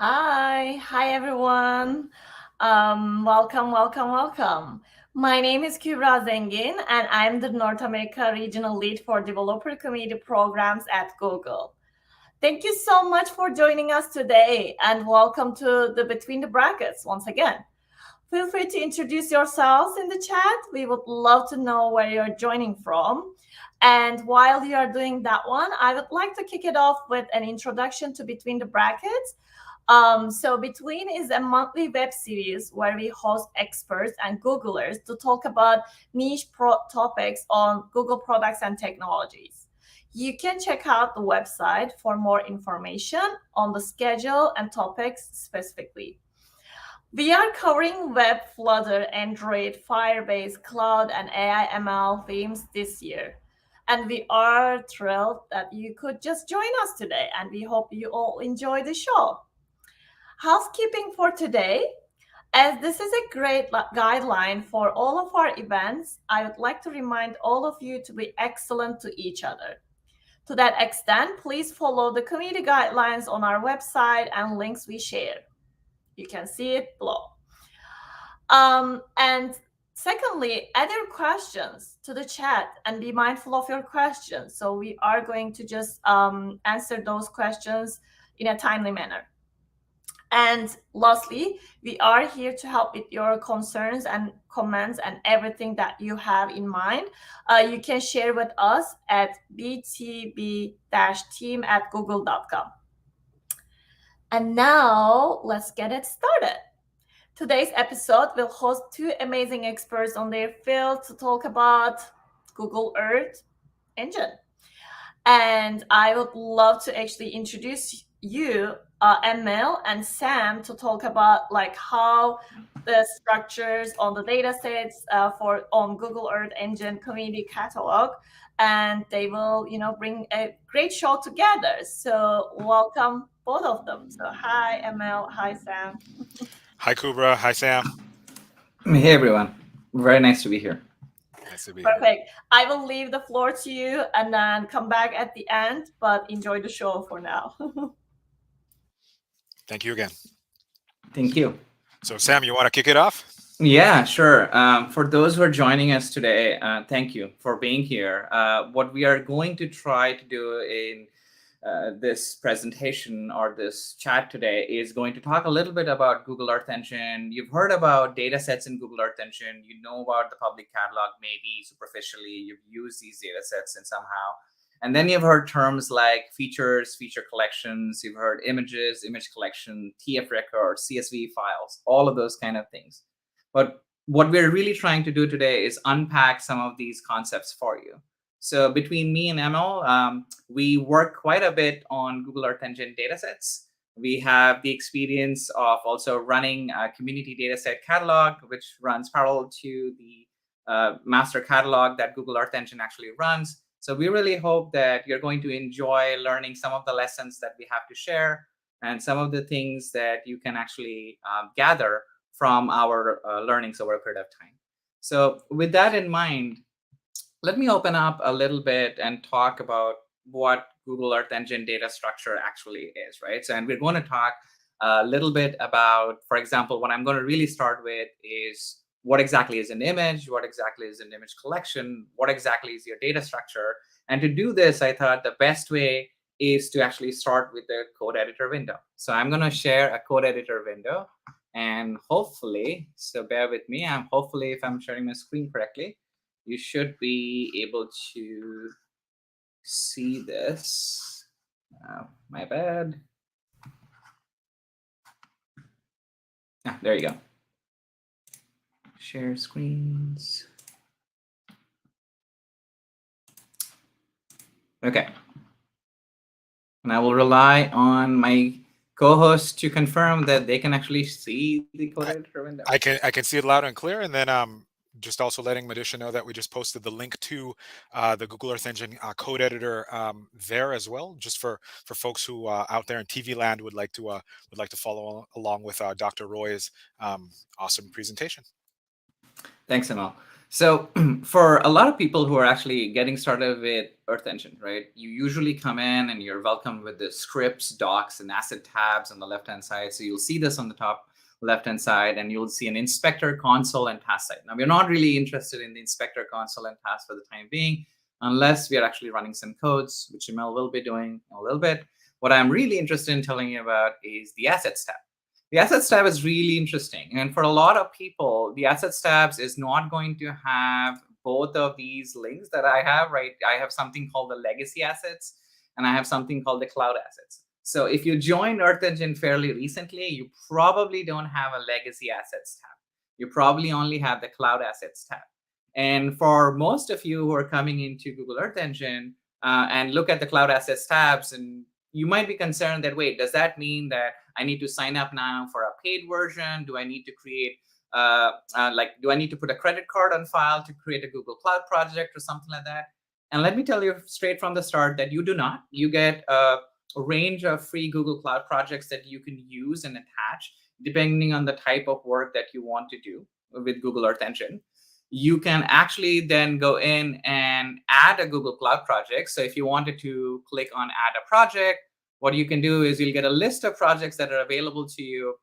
Hi everyone. Welcome. My name is Kübra Zengin, and I'm the North America Regional Lead for Developer Community Programs at Google. Thank you so much for joining us today, and welcome to the Between the Brackets once again. Feel free to introduce yourselves in the chat. We would love to know where you're joining from. And while you are doing that one, I would like to kick it off with an introduction to Between the Brackets. So Between is a monthly web series where we host experts and Googlers to talk about niche topics on Google products and technologies. You can check out the website for more information on the schedule and topics specifically. We are covering web, Flutter, Android, Firebase, Cloud, and AI ML themes this year. And we are thrilled that you could just join us today, and we hope you all enjoy the show. Housekeeping for today. As this is a great guideline for all of our events, I would like to remind all of you to be excellent to each other. To that extent, please follow the community guidelines on our website and links we share. You can see it below. And secondly, add your questions to the chat and be mindful of your questions. So we are going to just answer those questions in a timely manner. And lastly, we are here to help with your concerns and comments and everything that you have in mind. You can share with us at btb-team@google.com. And now let's get it started. Today's episode will host two amazing experts on their field to talk about Google Earth Engine. And I would love to actually introduce you, Emil and Sam, to talk about like how the structures on the data sets on Google Earth Engine Community Catalog, and they will, bring a great show together. So welcome both of them. So hi, Emil. Hi, Sam. Hi, Kubra. Hi, Sam. Hey, everyone. Very nice to be here. Nice to be here. Perfect. I will leave the floor to you and then come back at the end, but enjoy the show for now. Thank you again. Thank you. So, Sam, you want to kick it off? Yeah, sure. For those who are joining us today, thank you for being here. What we are going to try to do in this presentation or this chat today is going to talk a little bit about Google Earth Engine. You've heard about data sets in Google Earth Engine. You know about the public catalog, maybe superficially. You've used these data sets and somehow. And then you've heard terms like features, feature collections. You've heard images, image collection, TF records, CSV files, all of those kind of things. But what we're really trying to do today is unpack some of these concepts for you. So between me and Emil, we work quite a bit on Google Earth Engine datasets. We have the experience of also running a community dataset catalog, which runs parallel to the master catalog that Google Earth Engine actually runs. So we really hope that you're going to enjoy learning some of the lessons that we have to share and some of the things that you can actually gather from our learnings over a period of time. So with that in mind, let me open up a little bit and talk about what Google Earth Engine data structure actually is, right? So, and we're going to talk a little bit about, for example, what I'm going to really start with is what exactly is an image, what exactly is an image collection, what exactly is your data structure. And to do this, I thought the best way is to actually start with the code editor window. So I'm going to share a code editor window. And hopefully, so bear with me, hopefully if I'm sharing my screen correctly, you should be able to see this. My bad. There you go. Share screens. Okay. And I will rely on my co-host to confirm that they can actually see the code editor window. I can see it loud and clear. And then just also letting Madisha know that we just posted the link to the Google Earth Engine code editor there as well, just for folks who out there in TV land would like to follow along with Dr. Roy's awesome presentation. Thanks, Emil. So for a lot of people who are actually getting started with Earth Engine, right, you usually come in and you're welcomed with the scripts, docs, and asset tabs on the left-hand side. So you'll see this on the top left-hand side, and you'll see an inspector console and task site. Now, we're not really interested in the inspector console and task for the time being, unless we are actually running some codes, which Emil will be doing in a little bit. What I'm really interested in telling you about is the assets tab. The assets tab is really interesting. And for a lot of people, the assets tabs is not going to have both of these links that I have, right? I have something called the legacy assets, and I have something called the cloud assets. So if you joined Earth Engine fairly recently, you probably don't have a legacy assets tab. You probably only have the cloud assets tab. And for most of you who are coming into Google Earth Engine and look at the cloud assets tabs, and you might be concerned that, wait, does that mean that I need to sign up now for a paid version? Do I need to create, do I need to put a credit card on file to create a Google Cloud project or something like that? And let me tell you straight from the start that you do not. You get a range of free Google Cloud projects that you can use and attach, depending on the type of work that you want to do with Google Earth Engine. You can actually then go in and add a Google Cloud project. So if you wanted to click on add a project, what you can do is you'll get a list of projects that are available to you,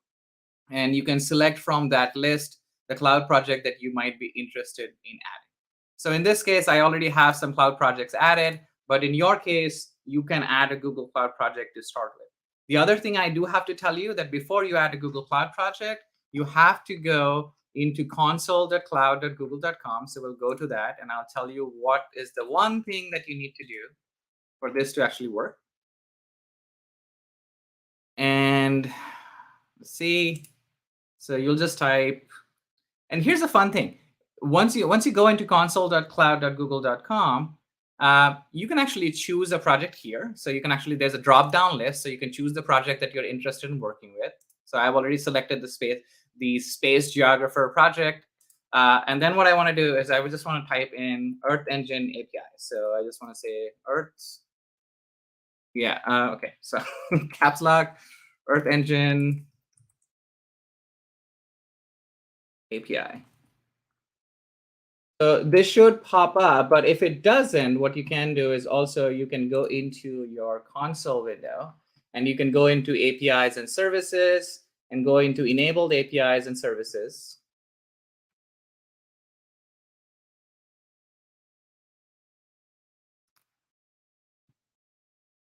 and you can select from that list the cloud project that you might be interested in adding. So in this case, I already have some cloud projects added, but in your case, you can add a Google Cloud project to start with. The other thing I do have to tell you that before you add a Google Cloud project, you have to go into console.cloud.google.com. So we'll go to that, and I'll tell you what is the one thing that you need to do for this to actually work. And let's see. So you'll just type, and here's a fun thing. Once you go into console.cloud.google.com, you can actually choose a project here. So you can actually, there's a drop-down list, so you can choose the project that you're interested in working with. So I've already selected the space geographer project. And then what I want to do is I would just want to type in Earth Engine API. So I just want to say Earth. Yeah, okay. So caps lock, Earth Engine API. So this should pop up, but if it doesn't, what you can do is also you can go into your console window, and you can go into APIs and services and go into enabled APIs and services.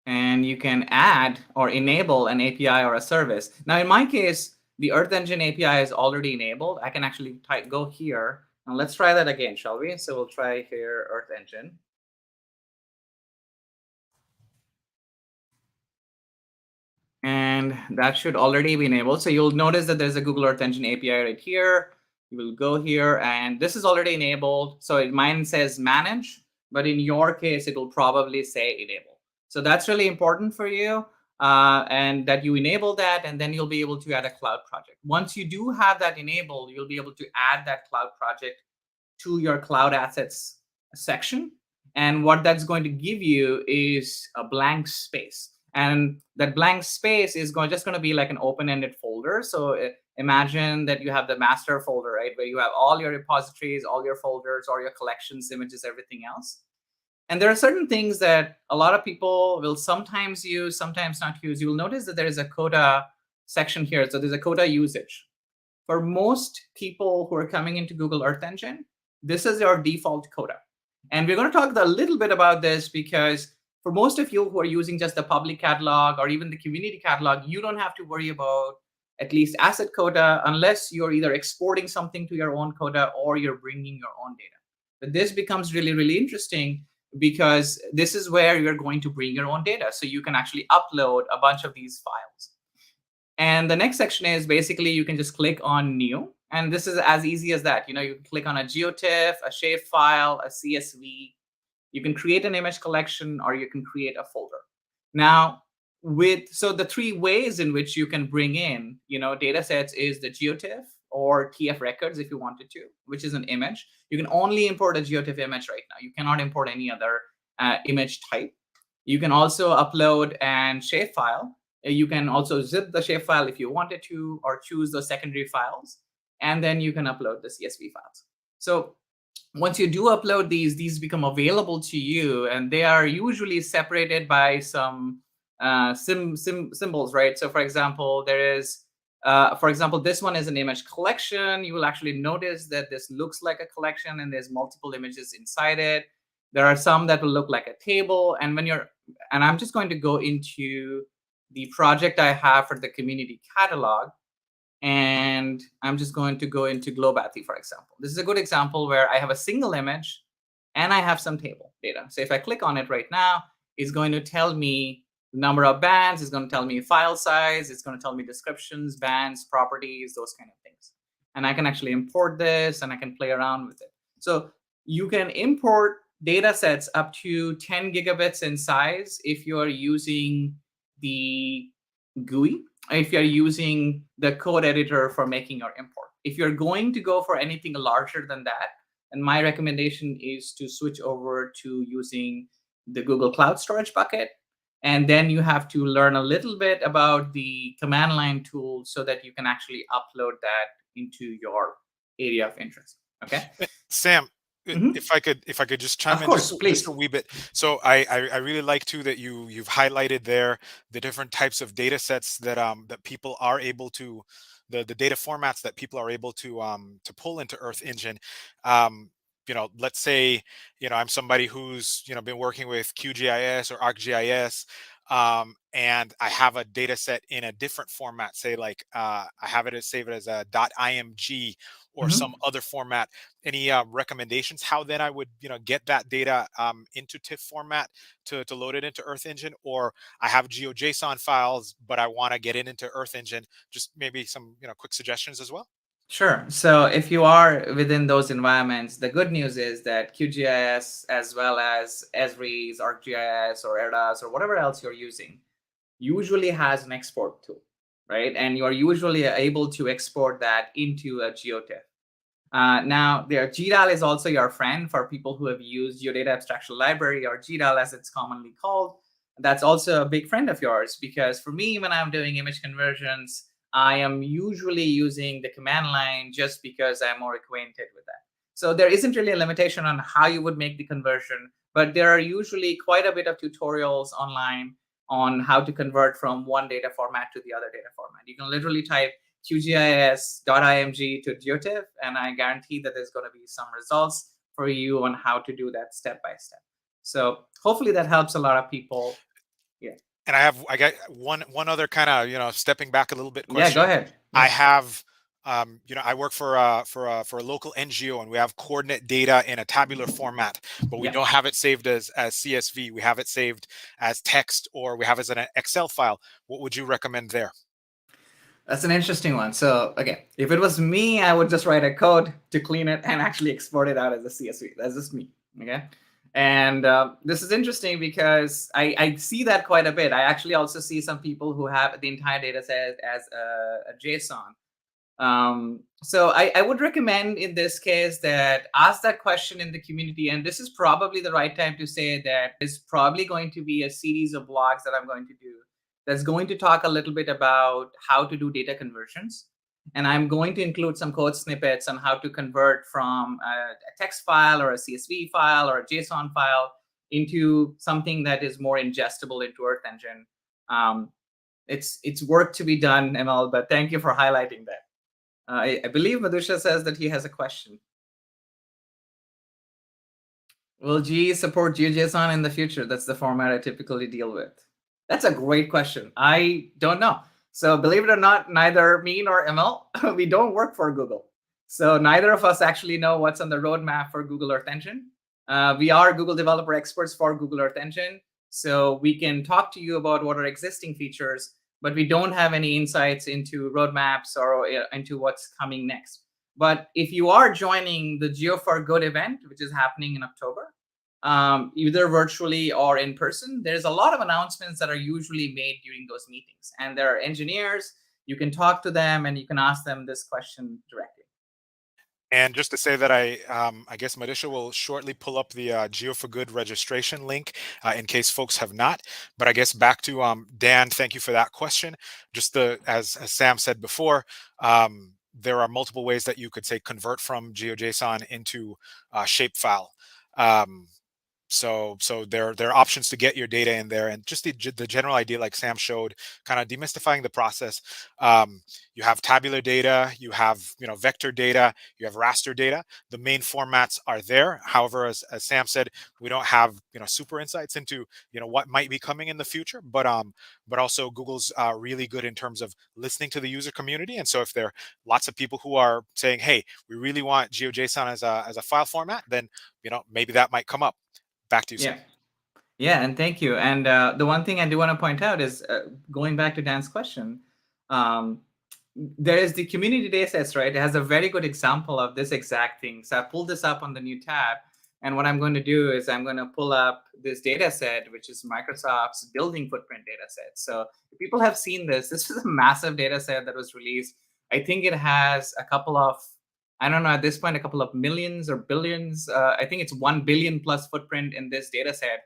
And you can add or enable an API or a service. Now, in my case, the Earth Engine API is already enabled. I can actually go here. And let's try that again, shall we? So we'll try here, Earth Engine. And that should already be enabled. So you'll notice that there's a Google Earth Engine API right here. You will go here, and this is already enabled. So mine says manage, but in your case, it will probably say enable. So that's really important for you, and that you enable that, and then you'll be able to add a cloud project. Once you do have that enabled, you'll be able to add that cloud project to your cloud assets section. And what that's going to give you is a blank space. And that blank space is just going to be like an open-ended folder. So imagine that you have the master folder, right, where you have all your repositories, all your folders, all your collections, images, everything else. And there are certain things that a lot of people will sometimes use, sometimes not use. You'll notice that there is a coda section here. So there's a coda usage. For most people who are coming into Google Earth Engine, this is your default coda. And we're going to talk a little bit about this because for most of you who are using just the public catalog or even the community catalog, you don't have to worry about at least asset coda unless you're either exporting something to your own coda or you're bringing your own data. But this becomes really, really interesting because this is where you're going to bring your own data. So you can actually upload a bunch of these files. And the next section is basically you can just click on new. And this is as easy as that. You know, you can click on a Geotiff, a shapefile, a CSV. You can create an image collection, or you can create a folder. Now, so the three ways in which you can bring in, data sets is the Geotiff or TF records if you wanted to, which is an image. You can only import a Geotiff image right now. You cannot import any other image type. You can also upload an shapefile. You can also zip the shapefile if you wanted to, or choose the secondary files. And then you can upload the CSV files. So once you do upload these become available to you, and they are usually separated by some symbols, right? So for example, there is, for example, this one is an image collection. You will actually notice that this looks like a collection and there's multiple images inside it. There are some that will look like a table. And and I'm just going to go into the project I have for the community catalog. And I'm just going to go into Globapathy, for example. This is a good example where I have a single image and I have some table data. So if I click on it right now, it's going to tell me the number of bands, it's going to tell me file size, it's going to tell me descriptions, bands, properties, those kind of things. And I can actually import this and I can play around with it. So you can import data sets up to 10 gigabits in size if you are using the GUI, if you're using the code editor for making your import. If you're going to go for anything larger than that, and my recommendation is to switch over to using the Google Cloud Storage bucket. And then you have to learn a little bit about the command line tool so that you can actually upload that into your area of interest. Okay. Sam, if I could just chime in just a wee bit. So I really like too that you've highlighted there the different types of data sets that that people are able to, the data formats that people are able to pull into Earth Engine. You know, let's say, you know, I'm somebody who's, you know, been working with QGIS or ArcGIS, and I have a data set in a different format, say like I have it saved as a .img or some other format. Any recommendations how then I would, you know, get that data into TIFF format to load it into Earth Engine? Or I have GeoJSON files, but I want to get it into Earth Engine. Just maybe some, you know, quick suggestions as well. Sure. So if you are within those environments, the good news is that QGIS, as well as Esri's, ArcGIS, or ERDAS, or whatever else you're using, usually has an export tool, right? And you are usually able to export that into a Geotiff. Now, GDAL is also your friend for people who have used Geodata Abstraction Library, or GDAL as it's commonly called. That's also a big friend of yours, because for me, when I'm doing image conversions, I am usually using the command line just because I'm more acquainted with that. So there isn't really a limitation on how you would make the conversion, but there are usually quite a bit of tutorials online on how to convert from one data format to the other data format. You can literally type QGIS.img to Geotiff, and I guarantee that there's going to be some results for you on how to do that step by step. So hopefully that helps a lot of people. Yeah. And I got one other kind of, you know, stepping back a little bit question. Yeah, go ahead. I have, you know, I work for a local NGO, and we have coordinate data in a tabular format, but we don't have it saved as CSV. We have it saved as text, or we have it as an Excel file. What would you recommend there? That's an interesting one. So, okay, if it was me, I would just write a code to clean it and actually export it out as a CSV. That's just me. Okay. And this is interesting because I see that quite a bit. I actually also see some people who have the entire data set as a JSON. So I would recommend in this case that ask that question in the community. And this is probably the right time to say that it's probably going to be a series of blogs that I'm going to do that's going to talk a little bit about how to do data conversions. And I'm going to include some code snippets on how to convert from a text file or a CSV file or a JSON file into something that is more ingestible into Earth Engine. It's work to be done, Emil, but thank you for highlighting that. I believe Madhusha says that he has a question. Will GE support GeoJSON in the future? That's the format I typically deal with. That's a great question. I don't know. So believe it or not, neither me nor Emil, we don't work for Google. So neither of us actually know what's on the roadmap for Google Earth Engine. We are Google developer experts for Google Earth Engine. So we can talk to you about what are existing features, but we don't have any insights into roadmaps or into what's coming next. But if you are joining the Geo for Good event, which is happening in October, either virtually or in person, there's a lot of announcements that are usually made during those meetings. And there are engineers, you can talk to them and you can ask them this question directly. And just to say that I guess Madhusha will shortly pull up the Geo for Good registration link in case folks have not. But I guess back to Dan, thank you for that question. Just as Sam said before, there are multiple ways that you could say convert from GeoJSON into a shapefile. So there are options to get your data in there, and just the general idea, like Sam showed, kind of demystifying the process. You have tabular data, you have vector data, you have raster data. The main formats are there. However, as Sam said, we don't have super insights into what might be coming in the future. But also Google's really good in terms of listening to the user community. And so if there are lots of people who are saying, hey, we really want GeoJSON as a file format, then maybe that might come up. Back to you, Sam. Yeah, and thank you. And the one thing I do want to point out is going back to Dan's question, there is the community datasets, right? It has a very good example of this exact thing. So I pulled this up on the new tab. And what I'm going to do is I'm going to pull up this data set, which is Microsoft's building footprint data set. So if people have seen this is a massive data set that was released. I think it has a couple of, I don't know, at this point, a couple of millions or billions. I think it's 1 billion plus footprint in this data set.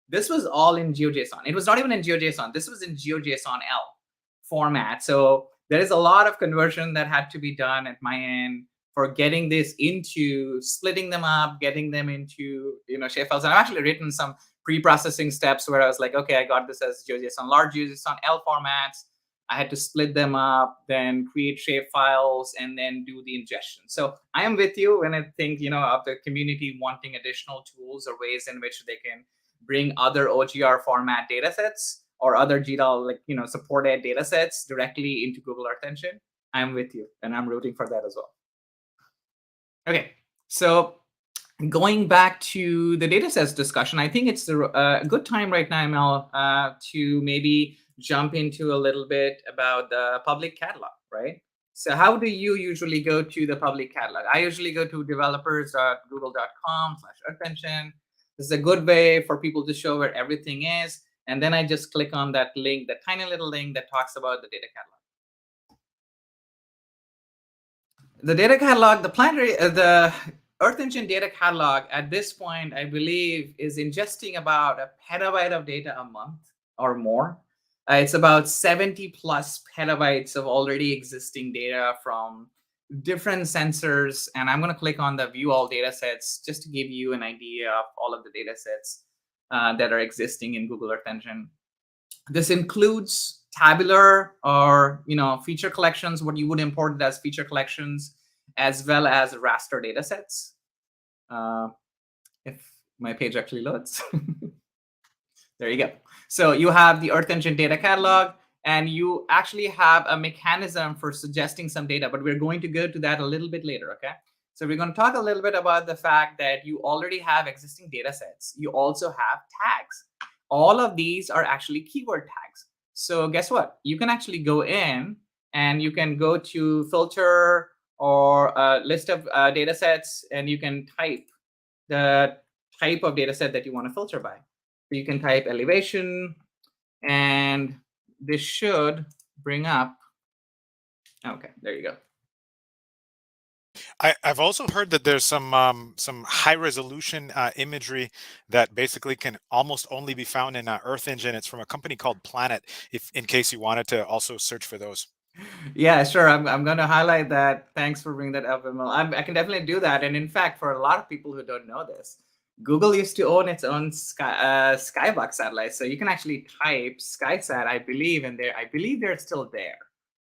This was all in GeoJSON. It was not even in GeoJSON. This was in GeoJSON-L format. So there is a lot of conversion that had to be done at my end for getting this into splitting them up, getting them into shapefiles. And I've actually written some pre-processing steps where I was like, okay, I got this as GeoJSON large GeoJSON-L formats. I had to split them up, then create shapefiles, and then do the ingestion. So I am with you when I think of the community wanting additional tools or ways in which they can bring other OGR format datasets or other GDAL supported datasets directly into Google Earth Engine. I'm with you, and I'm rooting for that as well. Okay, so going back to the datasets discussion, I think it's a good time right now, Emil, to maybe jump into a little bit about the public catalog, right? So how do you usually go to the public catalog? I usually go to developers.google.com/earthengine. This is a good way for people to show where everything is. And then I just click on that link, that tiny little link that talks about the data catalog. The data catalog, the Earth Engine data catalog at this point, I believe, is ingesting about 1 petabyte of data a month or more. It's about 70 plus petabytes of already existing data from different sensors. And I'm going to click on the view all data sets just to give you an idea of all of the data sets that are existing in Google Earth Engine. This includes tabular or feature collections, what you would import as feature collections, as well as raster data sets. If my page actually loads. There you go. So you have the Earth Engine data catalog, and you actually have a mechanism for suggesting some data, but we're going to go to that a little bit later, okay? So we're going to talk a little bit about the fact that you already have existing data sets. You also have tags. All of these are actually keyword tags. So guess what? You can actually go in and you can go to filter or a list of data sets, and you can type the type of data set that you want to filter by. So you can type elevation, and this should bring up. Okay, there you go. I've also heard that there's some high resolution imagery that basically can almost only be found in Earth Engine. It's from a company called Planet, in case you wanted to also search for those. Yeah, sure. I'm going to highlight that. Thanks for bringing that up, Emil. I can definitely do that. And in fact, for a lot of people who don't know this, Google used to own its own Skybox satellite. So you can actually type SkySat, I believe, in there. I believe they're still there.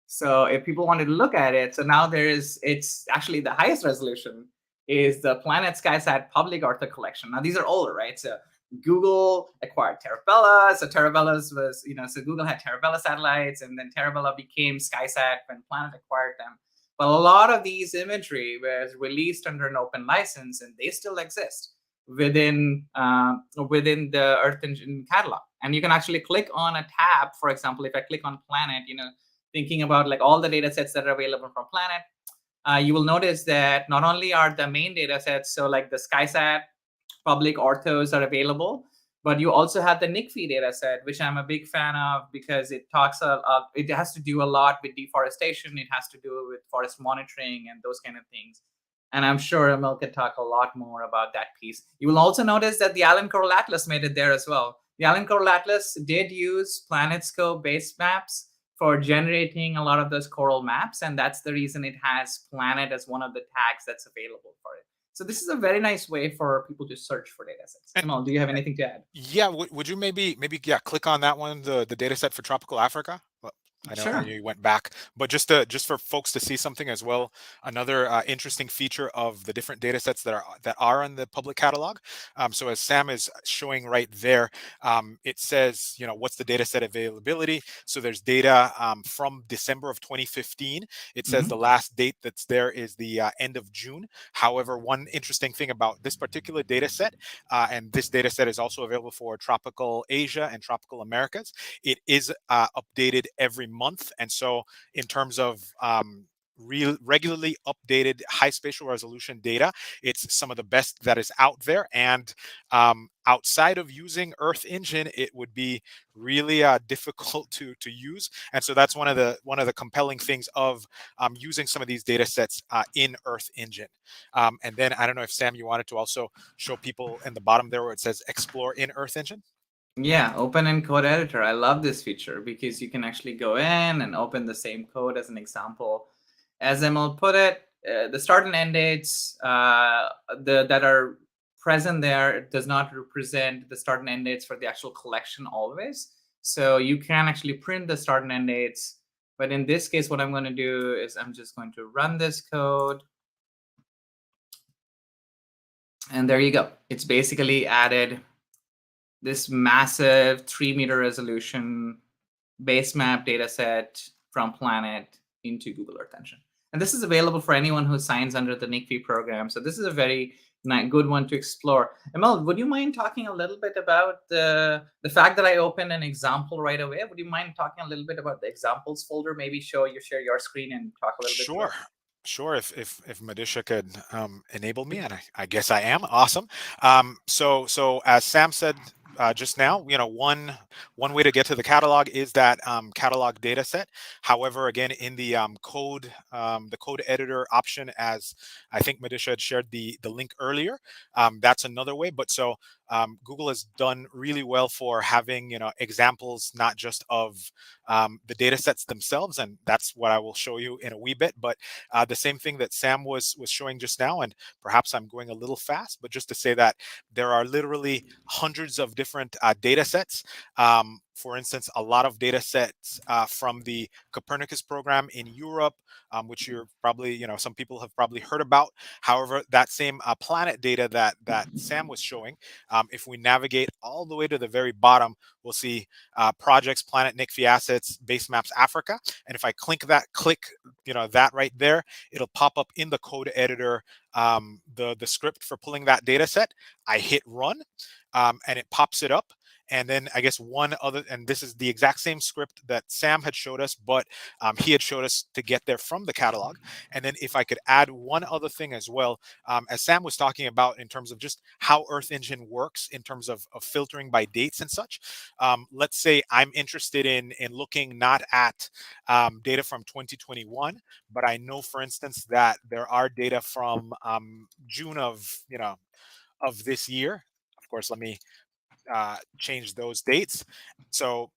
So if people wanted to look at it, so now it's actually the highest resolution is the Planet SkySat public Ortho collection. Now these are older, right? So Google acquired Terabella. So Terabella's was, so Google had Terabella satellites, and then Terabella became SkySat when Planet acquired them. But a lot of these imagery was released under an open license, and they still exist within the Earth Engine catalog. And you can actually click on a tab. For example, if I click on Planet, thinking about like all the data sets that are available from Planet, you will notice that not only are the main data sets, so like the SkySat public orthos are available, but you also have the NICFI data set, which I'm a big fan of because it it has to do a lot with deforestation. It has to do with forest monitoring and those kind of things. And I'm sure Emil could talk a lot more about that piece. You will also notice that the Allen Coral Atlas made it there as well. The Allen Coral Atlas did use PlanetScope based maps for generating a lot of those coral maps, and that's the reason it has planet as one of the tags that's available for it. So this is a very nice way for people to search for data sets. Emil, do you have anything to add? Yeah, would you maybe click on that one, the data set for tropical Africa? Well, I know Sure. you went back, but just for folks to see something as well. Another interesting feature of the different data sets that are in the public catalog. So as Sam is showing right there, it says, what's the data set availability. So there's data from December of 2015. It says the last date that's there is the end of June. However, one interesting thing about this particular data set, and this data set is also available for tropical Asia and tropical Americas, it is updated every month. And so in terms of regularly updated high spatial resolution data, it's some of the best that is out there. And outside of using Earth Engine, it would be really difficult to use. And so that's one of the compelling things of using some of these data sets in Earth Engine. And then I don't know if Sam, you wanted to also show people in the bottom there where it says explore in Earth Engine. Yeah, OpenEncode Editor. I love this feature because you can actually go in and open the same code as an example. As Emil put it, the start and end dates that are present there does not represent the start and end dates for the actual collection always. So you can actually print the start and end dates. But in this case, what I'm going to do is I'm just going to run this code. And there you go. It's basically added this massive 3-meter resolution base map data set from Planet into Google Earth Engine. And this is available for anyone who signs under the NICFI program. So this is a very good one to explore. Emil, would you mind talking a little bit about the fact that I opened an example right away? Would you mind talking a little bit about the examples folder? Maybe share your screen and talk a little bit about it. Sure. If Madisha could enable me, and I guess I am. Awesome. So as Sam said just now, one way to get to the catalog is that catalog data set. However, again, in the code editor option, as I think Madisha had shared the link earlier, that's another way. But so Google has done really well for having examples not just of the data sets themselves, and that's what I will show you in a wee bit, but the same thing that Sam was showing just now, and perhaps I'm going a little fast, but just to say that there are literally hundreds of different data sets. For instance, a lot of data sets from the Copernicus program in Europe, which you're probably, some people have probably heard about. However, that same planet data that Sam was showing, if we navigate all the way to the very bottom, we'll see projects, planet, NICFI assets, base maps, Africa. And if I click that right there, it'll pop up in the code editor, the script for pulling that data set. I hit run, and it pops it up. And then I guess one other, and this is the exact same script that Sam had showed us, but he had showed us to get there from the catalog. And then if I could add one other thing as well, as Sam was talking about in terms of just how Earth Engine works in terms of filtering by dates and such. Let's say I'm interested in looking not at data from 2021, but I know, for instance, that there are data from June of this year. Of course, let me change those dates. So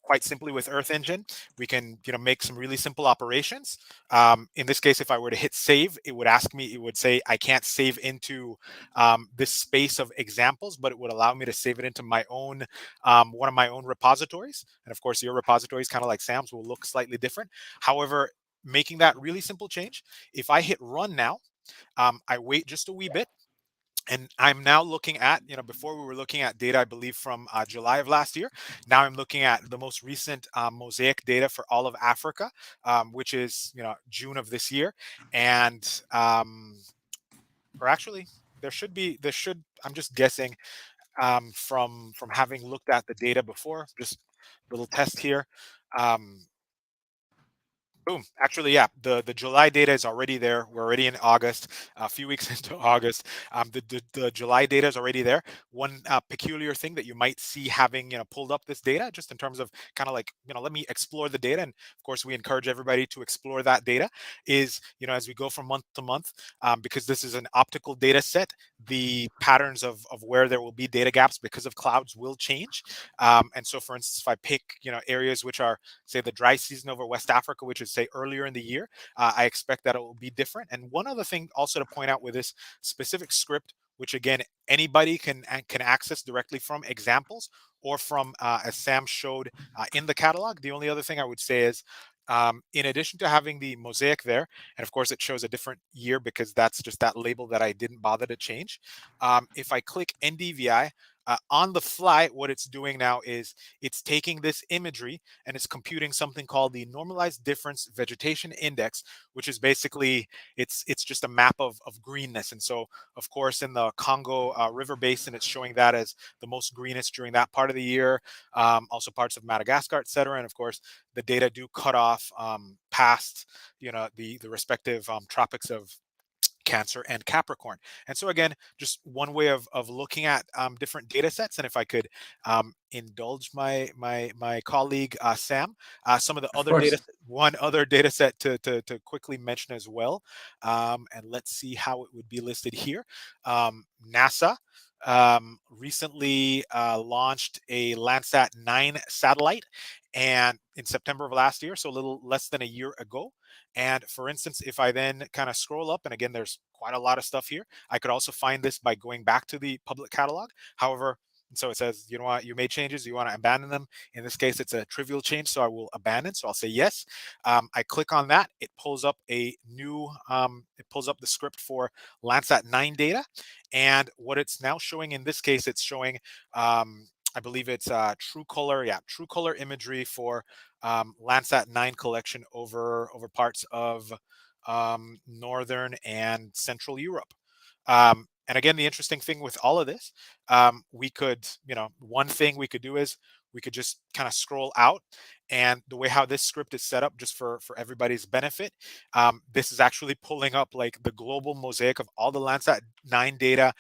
quite simply with Earth Engine, we can make some really simple operations. In this case, if I were to hit save, it would say I can't save into this space of examples, but it would allow me to save it into my own one of my own repositories. And of course, your repositories, kind of like Sam's, will look slightly different. However, making that really simple change, if I hit run now, I wait just a wee bit. And I'm now looking at, before we were looking at data, I believe, from July of last year. Now I'm looking at the most recent mosaic data for all of Africa, which is, June of this year. And, or actually, I'm just guessing from having looked at the data before, just a little test here. Boom. Actually, yeah, the July data is already there. We're already in August, a few weeks into August. The July data is already there. One peculiar thing that you might see having pulled up this data, just in terms of kind of like let me explore the data, and of course we encourage everybody to explore that data, is as we go from month to month, because this is an optical data set, the patterns of where there will be data gaps because of clouds will change. And so, for instance, if I pick areas which are, say, the dry season over West Africa, which is, say, earlier in the year, I expect that it will be different. And one other thing also to point out with this specific script, which again anybody can access directly from examples or from, as Sam showed, in the catalog. The only other thing I would say is, in addition to having the mosaic there, and of course it shows a different year because that's just that label that I didn't bother to change. If I click NDVI, on the fly, what it's doing now is it's taking this imagery and it's computing something called the normalized difference vegetation index, which is basically, it's just a map of greenness. And so, of course, in the Congo River Basin, it's showing that as the most greenest during that part of the year, also parts of Madagascar, etc. And of course, the data do cut off past the respective tropics of Cancer and Capricorn. And so again, just one way of looking at different data sets. And if I could indulge my colleague Sam, some of the other data, one other data set to quickly mention as well. And let's see how it would be listed here. NASA recently launched a Landsat 9 satellite, and in September of last year, so a little less than a year ago. And for instance, if I then kind of scroll up, and again, there's quite a lot of stuff here. I could also find this by going back to the public catalog. However, so it says, you know what, you made changes, you want to abandon them. In this case, it's a trivial change, so I will abandon. So I'll say yes. I click on that. It pulls up a new, it pulls up the script for Landsat 9 data. And what it's now showing in this case, it's showing, I believe it's true color, true color imagery for Landsat 9 collection over parts of northern and central Europe. And again, the interesting thing with all of this, we could, one thing we could do is we could just kind of scroll out, and the way how this script is set up, just for everybody's benefit, this is actually pulling up like the global mosaic of all the Landsat 9 data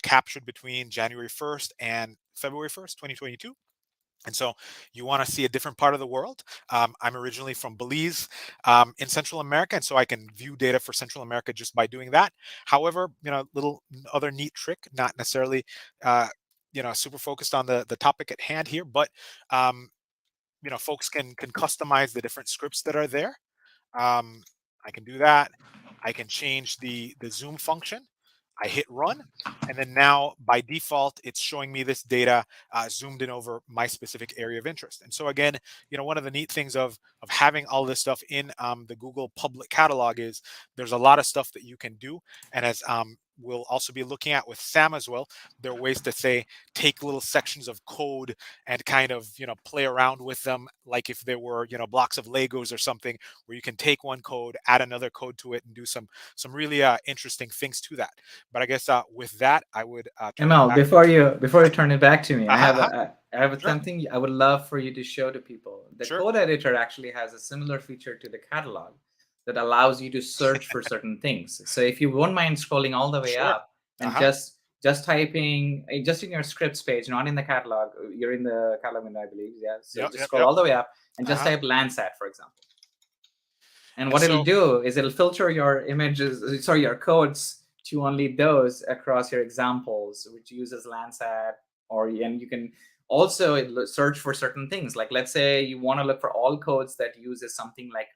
captured between January 1st and February 1st, 2022. And so you want to see a different part of the world. I'm originally from Belize in Central America, and so I can view data for Central America just by doing that. However, little other neat trick, not necessarily super focused on the topic at hand here, but folks can customize the different scripts that are there. I can do that. I can change the zoom function. I hit run, and then now by default, it's showing me this data zoomed in over my specific area of interest. And so again, one of the neat things of having all this stuff in the Google public catalog is there's a lot of stuff that you can do. And as we'll also be looking at with Sam as well, there are ways to, say, take little sections of code and kind of, play around with them, like if there were, blocks of Legos or something, where you can take one code, add another code to it, and do some really interesting things to that. But I guess with that, I would Emil, before you turn it back to me, I have Sure. something I would love for you to show to people. The code editor actually has a similar feature to the catalog that allows you to search for certain things. So if you won't mind scrolling all the way up and just typing, just in your scripts page, not in the catalog, you're in the catalog window, I believe. Yeah. So just scroll all the way up and just type Landsat, for example. And what it'll do is it'll filter your images, your codes to only those across your examples, which uses Landsat, and you can also search for certain things. Like, let's say you want to look for all codes that uses something like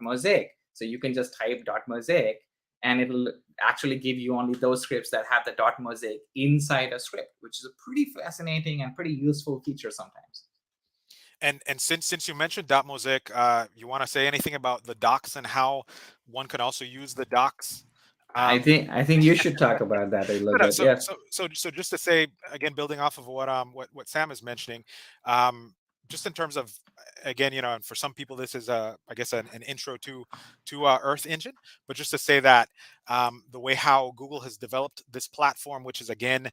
.mosaic. So you can just type .mosaic, and it'll actually give you only those scripts that have the .mosaic inside a script, which is a pretty fascinating and pretty useful feature sometimes. And since you mentioned .mosaic, you want to say anything about the docs and how one could also use the docs? I think you should talk about that a little bit. So just to say, again, building off of what Sam is mentioning, just in terms of, again, and for some people this is I guess an intro to Earth Engine, but just to say that the way how Google has developed this platform, which is again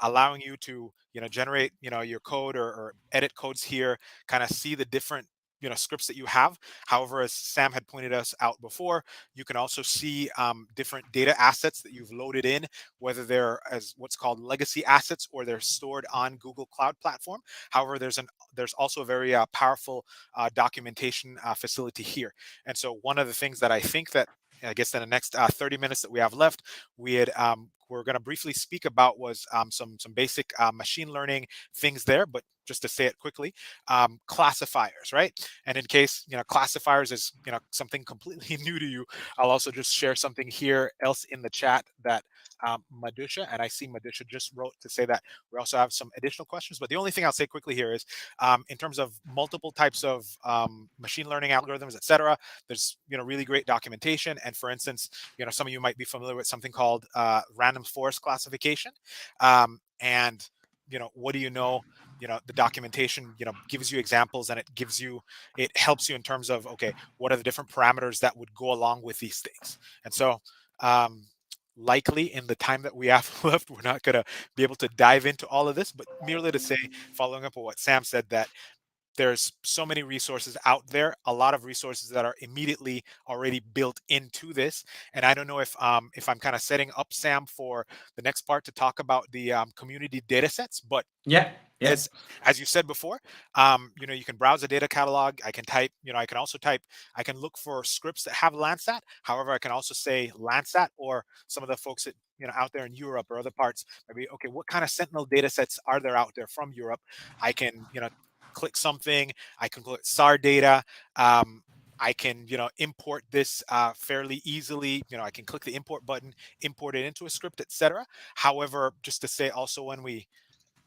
allowing you to generate your code or edit codes here, kind of see the different scripts that you have. However, as Sam had pointed us out before, you can also see different data assets that you've loaded in, whether they're as what's called legacy assets or they're stored on Google Cloud Platform. However, there's also a very powerful documentation facility here. And so one of the things that I think that, I guess in the next 30 minutes that we have left, we had we're going to briefly speak about was some basic machine learning things there, but just to say it quickly, classifiers, right? And in case classifiers is something completely new to you, I'll also just share something here else in the chat that Madhusha, and I see Madhusha just wrote to say that we also have some additional questions. But the only thing I'll say quickly here is in terms of multiple types of machine learning algorithms, etc. There's really great documentation. And for instance, some of you might be familiar with something called random forest classification. And what do you know? The documentation gives you examples, and it helps you in terms of, okay, what are the different parameters that would go along with these things. And so likely in the time that we have left, we're not going to be able to dive into all of this, but merely to say, following up on what Sam said, that there's so many resources out there, a lot of resources that are immediately already built into this. And I don't know if I'm kind of setting up Sam for the next part to talk about the community data sets, but yeah. As you said before, you can browse a data catalog. I can type, I can look for scripts that have Landsat. However, I can also say Landsat, or some of the folks that, out there in Europe or other parts, maybe, okay, what kind of Sentinel data sets are there out there from Europe? I can, click something. I can click SAR data. I can, import this fairly easily. I can click the import button, import it into a script, etc. However, just to say also, when we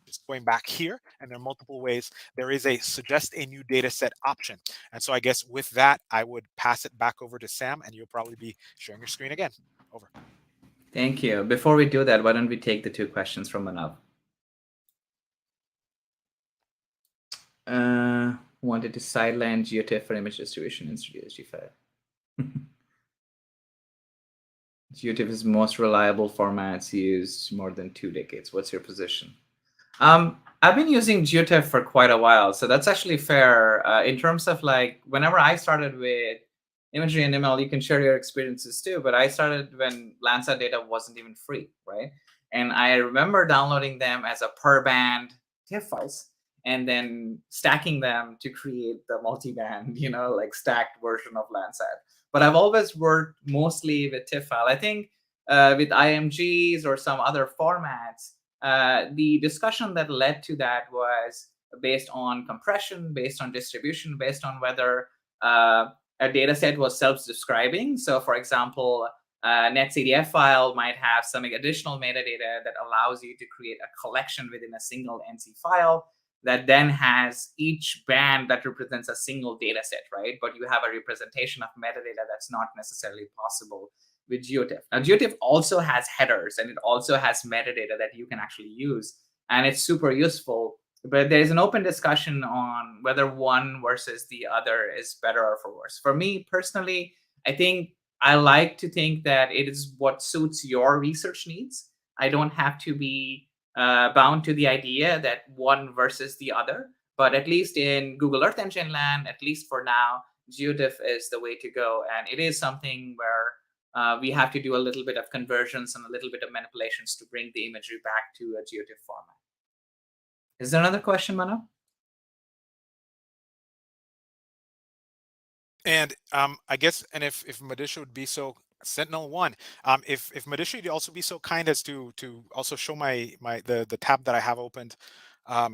just going back here, and there are multiple ways, there is a suggest a new data set option. And so I guess with that, I would pass it back over to Sam, and you'll probably be sharing your screen again. Over. Thank you. Before we do that, why don't we take the two questions from Manav? Wanted to sideline Geotiff for image distribution in Studio SG5. Geotiff is most reliable formats used more than 2 decades. What's your position? I've been using Geotiff for quite a while, so that's actually fair. In terms of whenever I started with imagery and ML, you can share your experiences too, but I started when Landsat data wasn't even free, right? And I remember downloading them as a per band TIFF files and then stacking them to create the multi-band, stacked version of Landsat. But I've always worked mostly with TIFF file. I think with IMGs or some other formats, the discussion that led to that was based on compression, based on distribution, based on whether a data set was self-describing. So for example, NetCDF file might have some additional metadata that allows you to create a collection within a single NC file that then has each band that represents a single data set, right? But you have a representation of metadata that's not necessarily possible with Geotiff. Now, Geotiff also has headers, and it also has metadata that you can actually use, and it's super useful. But there's an open discussion on whether one versus the other is better or for worse. For me personally, I think I like to think that it is what suits your research needs. I don't have to be bound to the idea that one versus the other. But at least in Google Earth Engine land, at least for now, Geotiff is the way to go. And it is something where we have to do a little bit of conversions and a little bit of manipulations to bring the imagery back to a Geotiff format. Is there another question, Manav? And I guess, and if Madhusha would be so, SentinelOne, if Madhusha would also be so kind as to also show the tab that I have opened,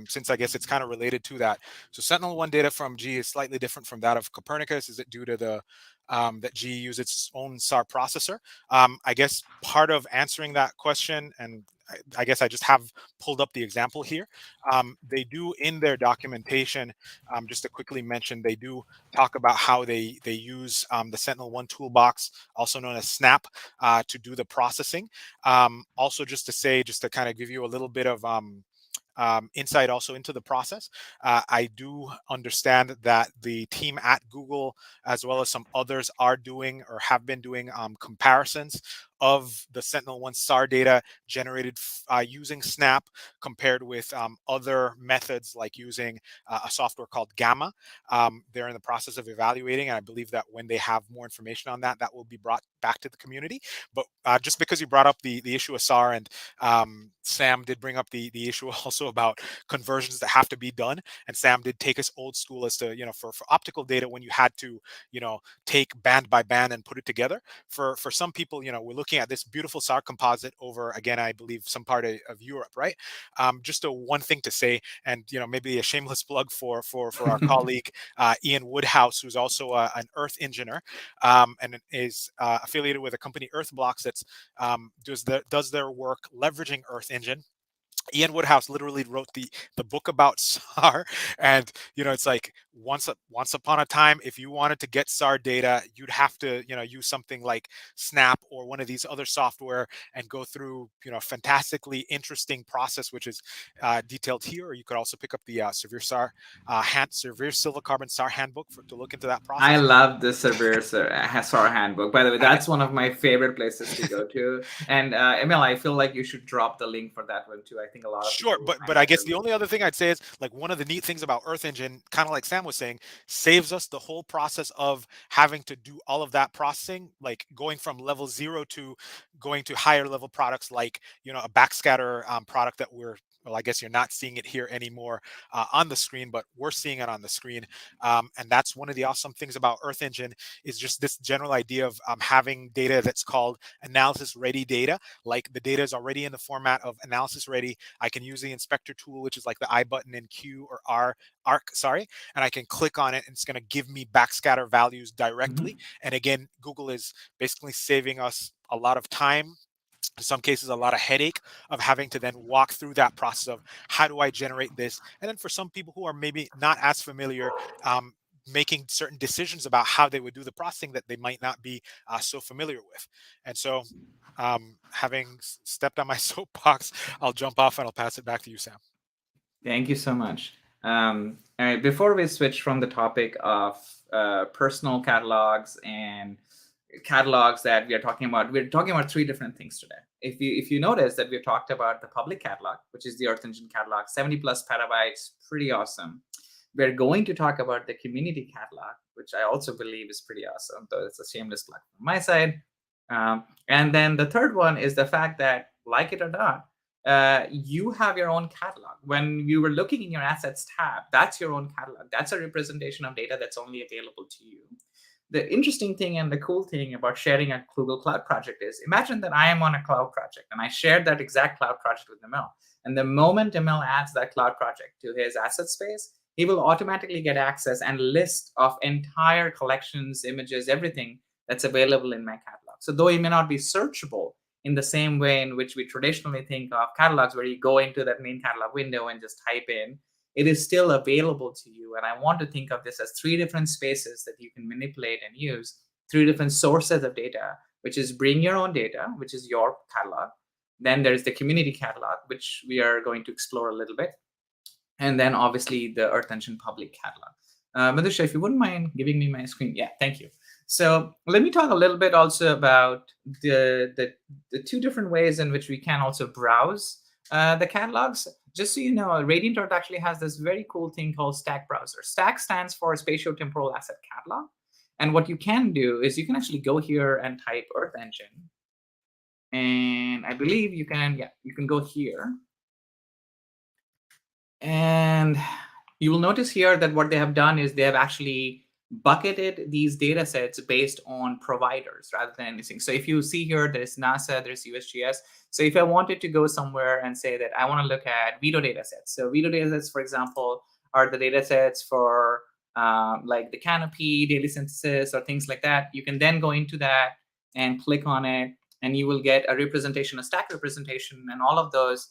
since I guess it's kind of related to that. So SentinelOne data from G is slightly different from that of Copernicus. Is it due to the that G uses its own SAR processor? I guess part of answering that question, and I guess I just have pulled up the example here. They do in their documentation, just to quickly mention, they do talk about how they use the SentinelOne toolbox, also known as Snap, to do the processing. Also, just to kind of give you a little bit of insight also into the process. I do understand that the team at Google, as well as some others, are doing or have been doing comparisons of the SentinelOne SAR data generated using Snap compared with other methods like using a software called Gamma. They're in the process of evaluating, and I believe that when they have more information on that, that will be brought back to the community. But just because you brought up the issue of SAR, and Sam did bring up the issue also about conversions that have to be done, and Sam did take us old school as to, for optical data, when you had to, take band by band and put it together. For some people, we're looking looking at this beautiful SAR composite over, again, I believe some part of Europe, right? Just one thing to say, and maybe a shameless plug for our colleague Ian Woodhouse, who's also an Earth engineer, and is affiliated with a company, Earthblocks, that's does their work leveraging Earth Engine. Ian Woodhouse literally wrote the book about SAR, and it's like once upon a time, if you wanted to get SAR data, you'd have to use something like Snap or one of these other software and go through fantastically interesting process, which is detailed here. Or you could also pick up the SERVIR Silver Carbon SAR handbook to look into that process. I love the SERVIR SAR handbook. By the way, that's one of my favorite places to go to. And Emil, I feel like you should drop the link for that one too. I think a lot of sure, but I guess the only other thing I'd say is, like, one of the neat things about Earth Engine, kind of like Sam was saying, saves us the whole process of having to do all of that processing, like going from level 0 to going to higher level products, like a backscatter product that well, I guess you're not seeing it here anymore on the screen, but we're seeing it on the screen. And that's one of the awesome things about Earth Engine, is just this general idea of having data that's called analysis ready data. Like, the data is already in the format of analysis ready. I can use the inspector tool, which is like the I button in Q or ARC, and I can click on it, and it's going to give me backscatter values directly. And again, Google is basically saving us a lot of time, in some cases a lot of headache, of having to then walk through that process of how do I generate this. And then for some people who are maybe not as familiar, making certain decisions about how they would do the processing that they might not be so familiar with. And so having stepped on my soapbox, I'll jump off and I'll pass it back to you, Sam. Thank you so much. All right, before we switch from the topic of personal catalogs and catalogs that we're talking about three different things today. If you notice that we've talked about the public catalog, which is the Earth Engine catalog, 70+ petabytes, pretty awesome. We're going to talk about the community catalog, which I also believe is pretty awesome, though it's a shameless plug from my side. And then the third one is the fact that, like it or not, you have your own catalog. When you were looking in your assets tab, that's your own catalog. That's a representation of data that's only available to you. The interesting thing and the cool thing about sharing a Google Cloud project is, imagine that I am on a cloud project and I shared that exact cloud project with Emil. And the moment Emil adds that cloud project to his asset space, he will automatically get access and list of entire collections, images, everything that's available in my catalog. So though it may not be searchable in the same way in which we traditionally think of catalogs, where you go into that main catalog window and just type in, it is still available to you. And I want to think of this as three different spaces that you can manipulate and use, three different sources of data, which is bring your own data, which is your catalog. Then there's the community catalog, which we are going to explore a little bit. And then obviously the Earth Engine public catalog. Madhusha, if you wouldn't mind giving me my screen. Yeah, thank you. So let me talk a little bit also about the two different ways in which we can also browse the catalogs. Just so you know, Radiant Earth actually has this very cool thing called Stack Browser. Stack stands for Spatiotemporal Asset Catalog. And what you can do is you can actually go here and type Earth Engine. And I believe you can go here. And you will notice here that what they have done is they have actually bucketed these data sets based on providers rather than anything. So if you see here, there's NASA, there's USGS. So if I wanted to go somewhere and say that I want to look at VIDO data sets. So VIDO data sets, for example, are the data sets for like the canopy, daily synthesis, or things like that. You can then go into that and click on it, and you will get a representation, a stack representation, and all of those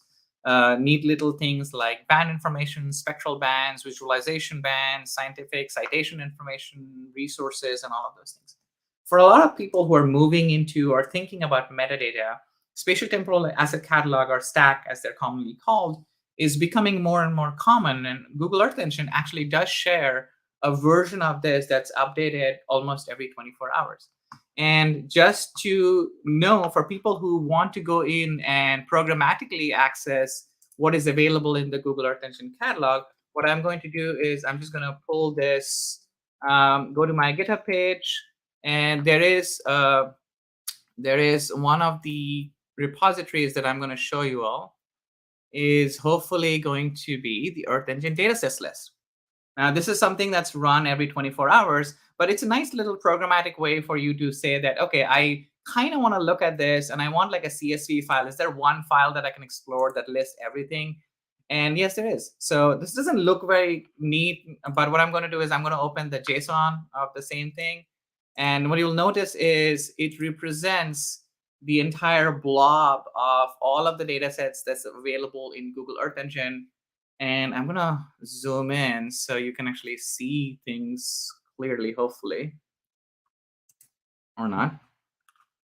neat little things like band information, spectral bands, visualization bands, scientific citation information, resources, and all of those things. For a lot of people who are moving into or thinking about metadata, spatiotemporal asset catalog, or stack as they're commonly called, is becoming more and more common. And Google Earth Engine actually does share a version of this that's updated almost every 24 hours. And just to know, for people who want to go in and programmatically access what is available in the Google Earth Engine catalog, what I'm going to do is I'm just going to pull this, go to my GitHub page, and there is one of the repositories that I'm going to show you all is hopefully going to be the Earth Engine datasets list. Now, this is something that's run every 24 hours, but it's a nice little programmatic way for you to say that, okay, I kind of want to look at this and I want like a CSV file. Is there one file that I can explore that lists everything? And yes, there is. So this doesn't look very neat, but what I'm going to do is I'm going to open the JSON of the same thing. And what you'll notice is it represents the entire blob of all of the data sets that's available in Google Earth Engine. And I'm going to zoom in so you can actually see things clearly, hopefully. Or not.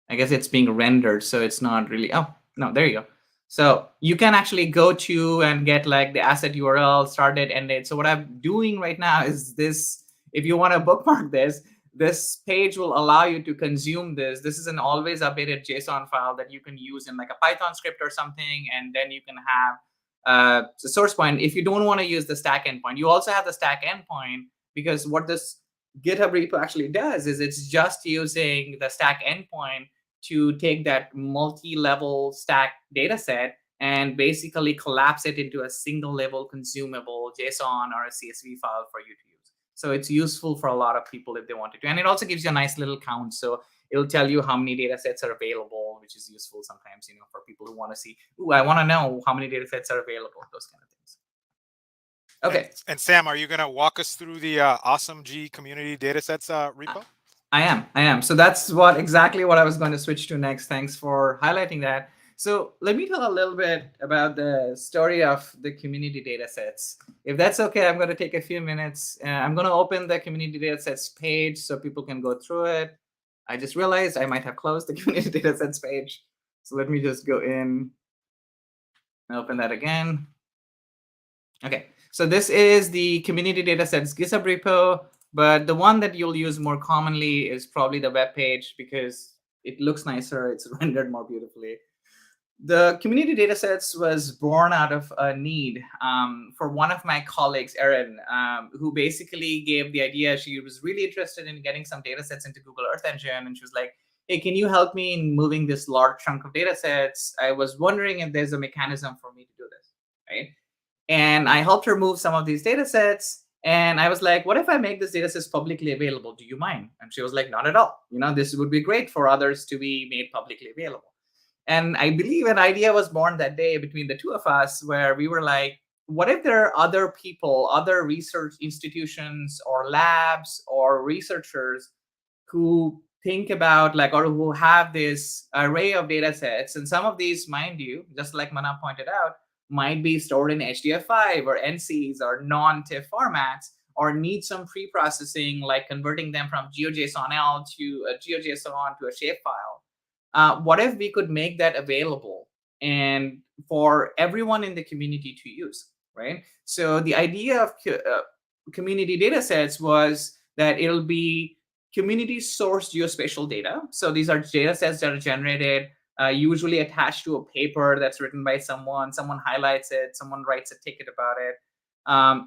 I guess it's being rendered, so it's not really. Oh, no, there you go. So you can actually go to and get like the asset URL, started, ended. So what I'm doing right now is this. If you want to bookmark this, this page will allow you to consume this. This is an always updated JSON file that you can use in like a Python script or something, and then you can have the source point. If you don't want to use the stack endpoint, you also have the stack endpoint, because what this GitHub repo actually does is it's just using the stack endpoint to take that multi-level stack data set and basically collapse it into a single level consumable JSON or a CSV file for you to use. So it's useful for a lot of people if they wanted to. And it also gives you a nice little count. So it'll tell you how many data sets are available, which is useful sometimes, for people who want to see, ooh, I want to know how many data sets are available, those kind of things. Okay. And Sam, are you going to walk us through the awesome G community datasets repo? I am. So that's exactly what I was going to switch to next. Thanks for highlighting that. So let me tell a little bit about the story of the community datasets. If that's okay, I'm going to take a few minutes. I'm going to open the community datasets page so people can go through it. I just realized I might have closed the community datasets page. So let me just go in and open that again. Okay, so this is the community datasets GitHub repo. But the one that you'll use more commonly is probably the web page because it looks nicer. It's rendered more beautifully. The community datasets was born out of a need for one of my colleagues, Erin, who basically gave the idea. She was really interested in getting some datasets into Google Earth Engine. And she was like, hey, can you help me in moving this large chunk of datasets? I was wondering if there's a mechanism for me to do this, right? And I helped her move some of these datasets. And I was like, what if I make this dataset publicly available? Do you mind? And she was like, not at all. This would be great for others to be made publicly available. And I believe an idea was born that day between the two of us where we were like, what if there are other people, other research institutions or labs or researchers who think about or who have this array of datasets? And some of these, mind you, just like Mana pointed out, might be stored in HDF5 or NCs or non-TIFF formats, or need some pre-processing, like converting them from GeoJSON-L to a GeoJSON to a shapefile. What if we could make that available and for everyone in the community to use, right? So the idea of community datasets was that it'll be community-sourced geospatial data. So these are datasets that are generated usually attached to a paper that's written by someone highlights it, someone writes a ticket about it.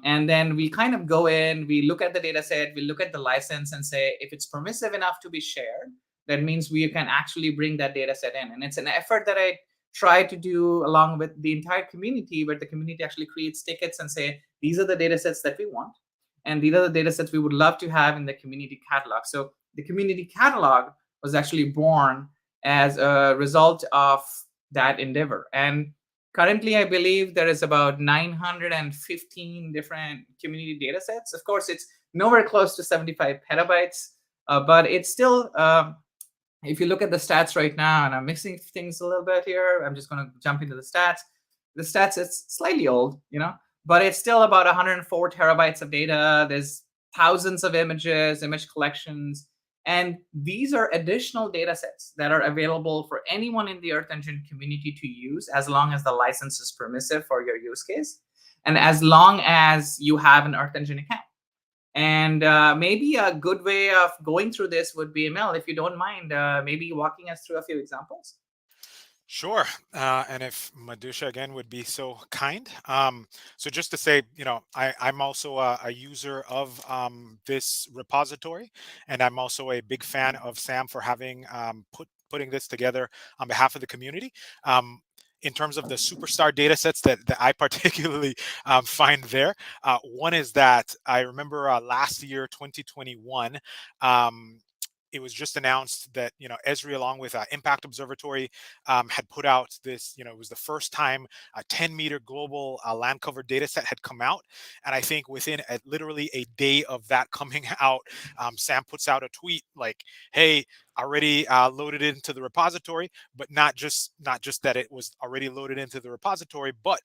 And then we kind of go in, we look at the data set, we look at the license and say, if it's permissive enough to be shared, that means we can actually bring that data set in. And it's an effort that I try to do along with the entire community, where the community actually creates tickets and say, these are the data sets that we want. And these are the data sets we would love to have in the community catalog. So the community catalog was actually born as a result of that endeavor. And currently, I believe there is about 915 different community data sets. Of course, it's nowhere close to 75 petabytes, but it's still, if you look at the stats right now, and I'm mixing things a little bit here, I'm just going to jump into the stats. The stats is slightly old, but it's still about 104 terabytes of data. There's thousands of images, image collections. And these are additional data sets that are available for anyone in the Earth Engine community to use, as long as the license is permissive for your use case, and as long as you have an Earth Engine account. And maybe a good way of going through this would be, Emil, if you don't mind, maybe walking us through a few examples. Sure. And if Madhusha again would be so kind. So just to say, I'm also a user of this repository, and I'm also a big fan of Sam for having putting this together on behalf of the community. In terms of the superstar data sets that I particularly find there, one is that I remember last year, 2021, it was just announced that, Esri, along with Impact Observatory, had put out this, it was the first time a 10-meter global land cover data set had come out. And I think within literally a day of that coming out, Sam puts out a tweet like, hey, already loaded into the repository, but not just that it was already loaded into the repository, but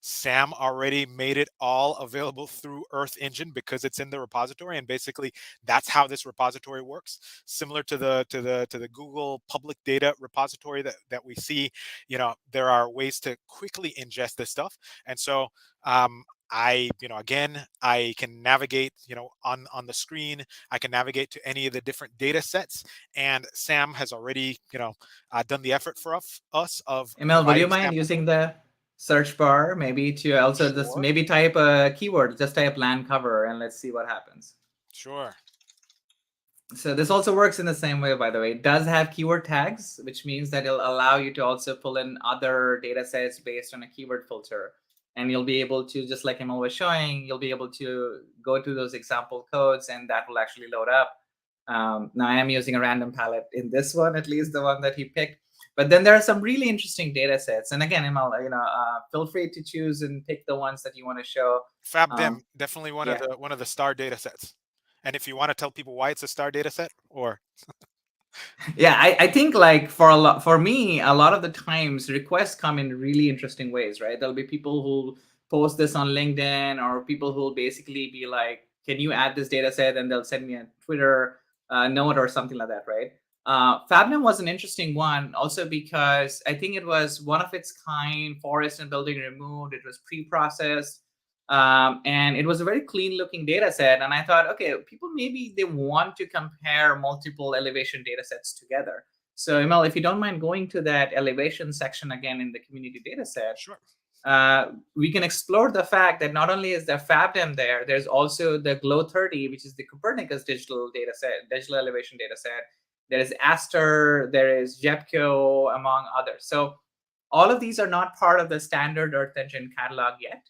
Sam already made it all available through Earth Engine because it's in the repository, and basically that's how this repository works. Similar to the Google public data repository that we see, there are ways to quickly ingest this stuff, and so again, I can navigate, on the screen. I can navigate to any of the different data sets, and Sam has already, done the effort for us of Emil, would you providing mind samples. using the search bar maybe to also just Sure. maybe type a keyword, just type land cover, and let's see what happens. Sure. So this also works in the same way, by the way. It does have keyword tags, which means that it'll allow you to also pull in other data sets based on a keyword filter. And you'll be able to, just like Emil was showing, you'll be able to go to those example codes, and that will actually load up. Now I am using a random palette in this one, at least the one that he picked. But then there are some really interesting data sets. And again, Emil, feel free to choose and pick the ones that you want to show. FabDem, definitely one yeah. of the star data sets. And if you want to tell people why it's a star data set, or yeah, I think like for me, a lot of the times requests come in really interesting ways, right? There'll be people who post this on LinkedIn, or people who will basically be like, can you add this data set? And they'll send me a Twitter note or something like that, right? FabDem was an interesting one also because I think it was one of its kind, forest and building removed. It was pre-processed. And it was a very clean looking data set. And I thought, okay, people maybe they want to compare multiple elevation data sets together. So Emil, if you don't mind going to that elevation section again in the community data set, sure. We can explore the fact that not only is there FabDem there, there's also the Glow 30, which is the Copernicus digital data set, digital elevation data set. There is Aster, there is JEPCO, among others. So all of these are not part of the standard Earth Engine catalog yet.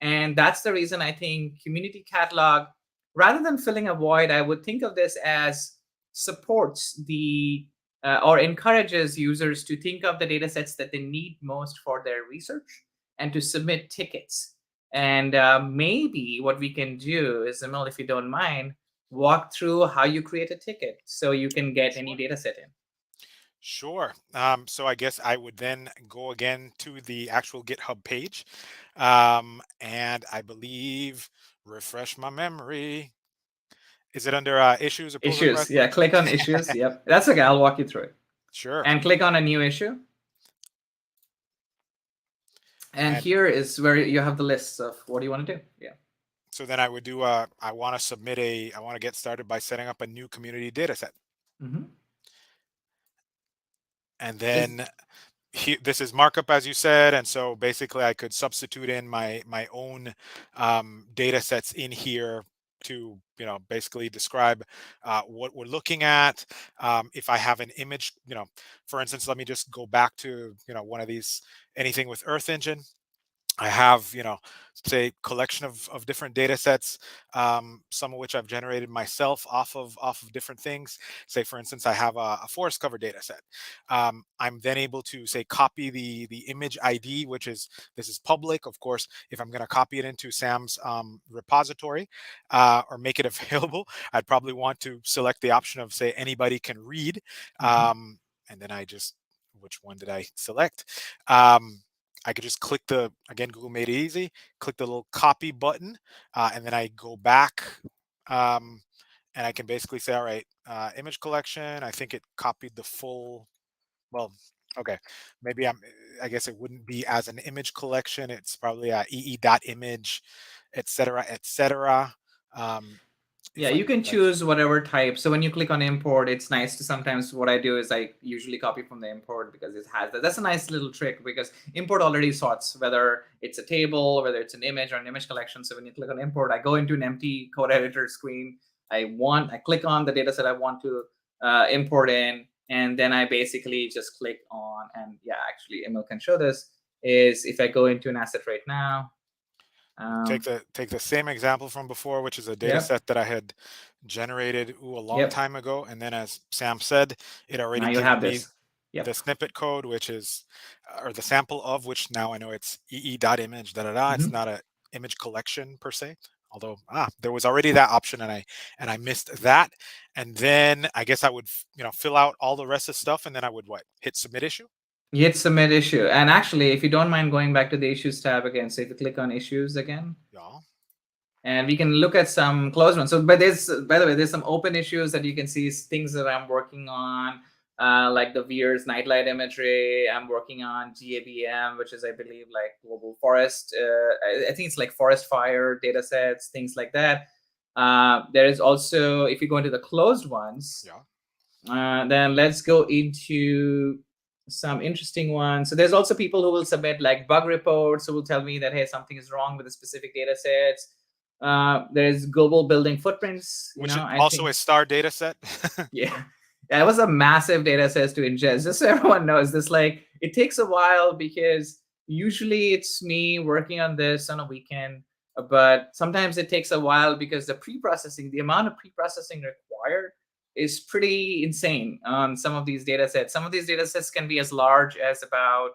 And that's the reason I think community catalog, rather than filling a void, I would think of this as supports the or encourages users to think of the data sets that they need most for their research and to submit tickets. And maybe what we can do is, Emil, if you don't mind, walk through how you create a ticket so you can get any data set in. Sure. So I guess I would then go again to the actual GitHub page. And I believe, refresh my memory. Is it under issues or pull Issues? requests? Yeah, click on issues. Yep. That's okay. I'll walk you through it. Sure. And click on a new issue. And here is where you have the lists of what do you want to do. Yeah. So then I would do I want to get started by setting up a new community data set. Mm-hmm. And then this is markup, as you said, and so basically I could substitute in my own data sets in here to basically describe what we're looking at. If I have an image, for instance, let me just go back to one of these, anything with Earth Engine. I have, say, collection of different data sets, some of which I've generated myself off of different things. Say, for instance, I have a forest cover data set. I'm then able to, say, copy the image ID, this is public. Of course, if I'm going to copy it into Sam's repository or make it available, I'd probably want to select the option of, say, anybody can read. And then which one did I select? I could just click again, Google made it easy, click the little copy button, and then I go back, and I can basically say, all right, image collection, I think it copied the full, well, okay, maybe I guess it wouldn't be as an image collection, it's probably ee.image, et cetera, et cetera. Yeah, you can choose whatever type. So when you click on import, it's nice to sometimes what I do is I usually copy from the import because it has that. That's a nice little trick because import already sorts whether it's a table, whether it's an image or an image collection. So when you click on import, I go into an empty code editor screen. I click on the data set I want to import in, and then I basically just click on, and yeah, actually Emil can show this, is if I go into an asset right now, take the same example from before, which is a data set that I had generated a long time ago. And then as Sam said, it already gives me the snippet code, which is, or the sample of which now I know it's ee.image, It's not an image collection per se. Although there was already that option, and I missed that. And then I guess I would fill out all the rest of the stuff, and then I would hit submit issue. Hit submit issue. And actually, if you don't mind going back to the issues tab again, so if you click on issues again, and we can look at some closed ones. So, but by the way, there's some open issues that you can see, things that I'm working on, like the VIIRS nightlight imagery. I'm working on GABM, which is, I believe, like global forest. I think it's like forest fire data sets, things like that. There is also, if you go into the closed ones, then let's go into some interesting ones. So there's also people who will submit like bug reports, who will tell me that, hey, something is wrong with the specific data sets. There's global building footprints, which also a star data set. It was a massive data set to ingest. Just so everyone knows, this it takes a while, because usually it's me working on this on a weekend, but sometimes it takes a while because the amount of pre-processing required is pretty insane on some of these data sets. Some of these data sets can be as large as about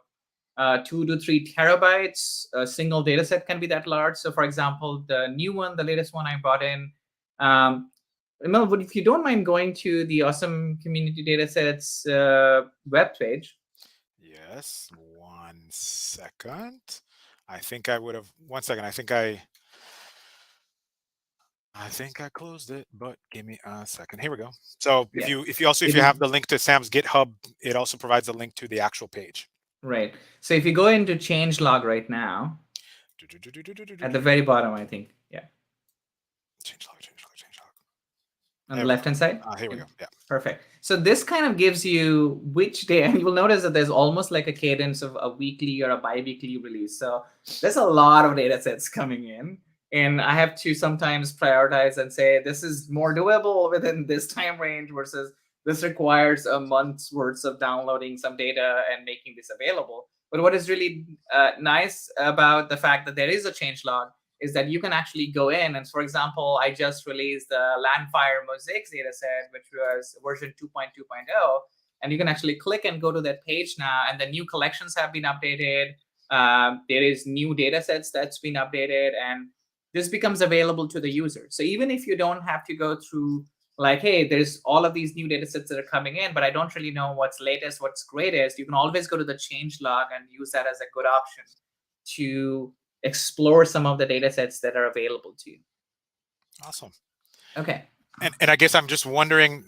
2 to 3 terabytes. A single data set can be that large. So for example, the new one, the latest one I brought in, Emil, if you don't mind going to the Awesome Community Datasets web page. Yes, 1 second. I think I would have, 1 second. I think I closed it, but give me a second. Here we go. So if you have the link to Sam's GitHub, it also provides a link to the actual page. Right. So if you go into changelog right now, at the very bottom, I think, Changelog. On the left-hand side? Here we go. Yeah. Perfect. So this kind of gives you which day, and you'll notice that there's almost like a cadence of a weekly or a bi-weekly release. So there's a lot of data sets coming in, and I have to sometimes prioritize and say, this is more doable within this time range versus this requires a month's worth of downloading some data and making this available. But what is really nice about the fact that there is a changelog is that you can actually go in, and for example, I just released the Landfire Mosaics dataset, which was version 2.2.0, and you can actually click and go to that page now, and the new collections have been updated. There is new datasets that's been updated, and this becomes available to the user. So even if you don't have to go through like, hey, there's all of these new datasets that are coming in, but I don't really know what's latest, what's greatest, you can always go to the changelog and use that as a good option to explore some of the data sets that are available to you. Awesome. Okay. And I guess I'm just wondering,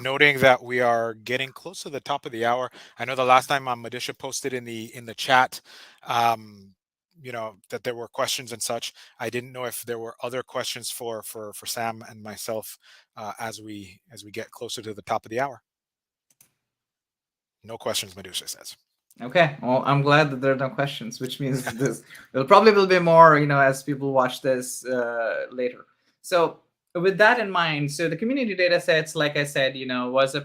noting that we are getting close to the top of the hour. I know the last time Madisha posted in the chat, that there were questions and such. I didn't know if there were other questions for Sam and myself as we get closer to the top of the hour. No questions, Madisha says. Okay, well, I'm glad that there are no questions, which means there probably will be more, as people watch this later. So with that in mind, so the community datasets, like I said, is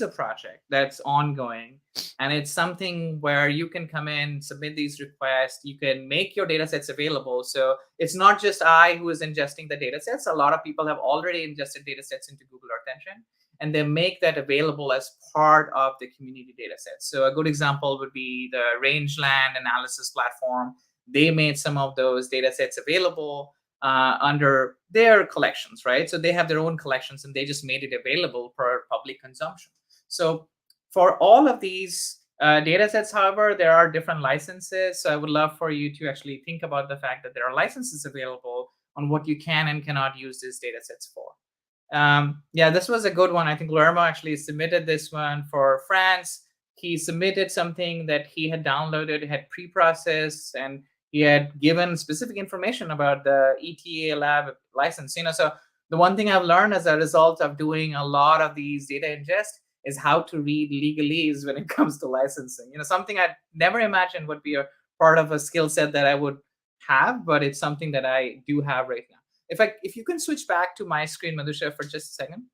a project that's ongoing, and it's something where you can come in, submit these requests, you can make your datasets available. So it's not just I who is ingesting the datasets. A lot of people have already ingested datasets into Google Earth Engine, and they make that available as part of the community dataset. So a good example would be the Rangeland analysis platform. They made some of those datasets available under their collections, right? So they have their own collections, and they just made it available for public consumption. So for all of these datasets, however, there are different licenses. So I would love for you to actually think about the fact that there are licenses available on what you can and cannot use these datasets for. This was a good one. I think Guillermo actually submitted this one for France. He submitted something that he had downloaded, had pre-processed, and he had given specific information about the ETA lab license. So the one thing I've learned as a result of doing a lot of these data ingest is how to read legalese when it comes to licensing. Something I'd never imagined would be a part of a skill set that I would have, but it's something that I do have right now. If you can switch back to my screen, Madhusha, for just a second.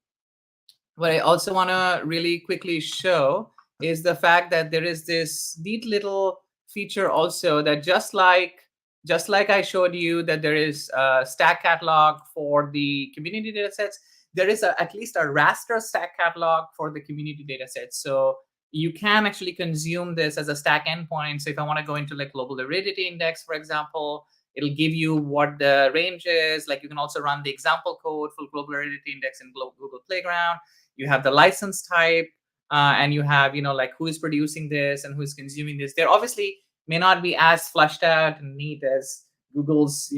What I also want to really quickly show is the fact that there is this neat little feature also that just like I showed you that there is a stack catalog for the community datasets, there is at least a raster stack catalog for the community data sets. So you can actually consume this as a stack endpoint. So if I want to go into like global aridity index, for example, it'll give you what the range is. Like you can also run the example code for global aridity index in Google Playground. You have the license type, and you have, like who is producing this and who is consuming this. There obviously may not be as fleshed out and neat as Google's,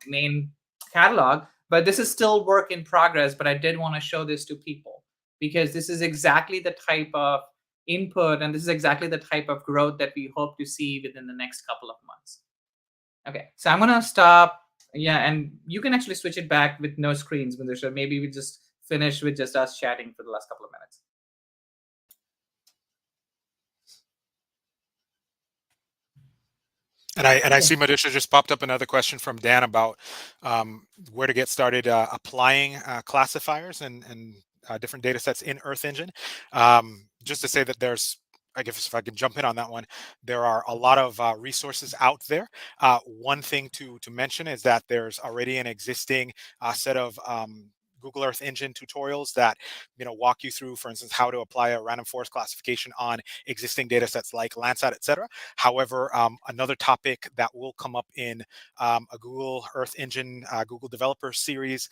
main catalog, but this is still work in progress. But I did want to show this to people because this is exactly the type of input and this is exactly the type of growth that we hope to see within the next couple of months. Okay, so I'm gonna stop. Yeah, and you can actually switch it back with no screens, Madhusha. Maybe we just finish with just us chatting for the last couple of minutes. And I see Madhusha just popped up another question from Dan about where to get started applying classifiers and different data sets in Earth Engine. Just to say that there's, I guess if I can jump in on that one, there are a lot of resources out there. One thing to mention is that there's already an existing set of Google Earth Engine tutorials that walk you through, for instance, how to apply a random forest classification on existing data sets like Landsat, etc. However, another topic that will come up in a Google Earth Engine Google Developer Series